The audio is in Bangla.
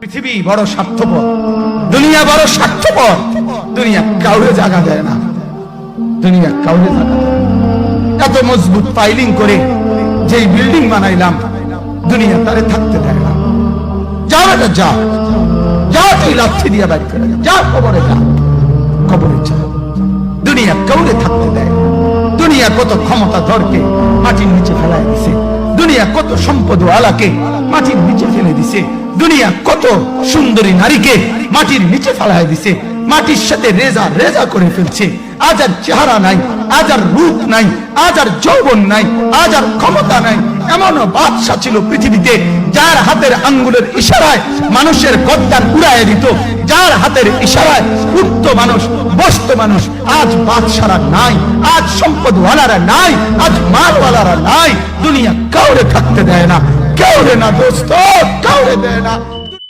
পৃথিবী বড় স্বার্থপর, দুনিয়া বড় স্বার্থপর। দুনিয়া কাউরে জায়গা দেয় না, দুনিয়া কাউরে জায়গা দেয় না। এত মজবুত ফাইলিং করে যেই বিল্ডিং বানাইলাম, দুনিয়া তারে থাকতে দেয় না। যা বেটা যা, যা তুই লাঠি দিয়া বাইর করে যা, কবরে যা, কবরে যা। দুনিয়া কাউরে থাকতে দেয়। দুনিয়া কত ক্ষমতা ধরকে মাটির নিচে ফেলায় দিছে, দুনিয়া কত সম্পদ আলাকে মাটির নিচে ফেলে দিছে, দুনিয়া কত সুন্দরী নারীকে মাটির নিচে ফেলায় দিছে, মাটির সাথে রেজা রেজা করে ফেলছে। আজ আর চেহারা নাই, আজ আর রূপ নাই, আজ আর যৌবন নাই, আজ আর ক্ষমতা নাই। এমন বাদশা ছিল পৃথিবীতে যার হাতের আঙ্গুলের ইশারায় মানুষের গদ্দান উড়াইয়া দিত, যার হাতের ইশারায় উঠত মানুষ, বসত মানুষ। আজ বাদশারা নাই, আজ সম্পদওয়ালারা নাই, আজ মালওয়ালারা নাই। দুনিয়া কাউরে থাকতে দেয় না, কাউরে না দোস্ত, কাউরে দেয় না।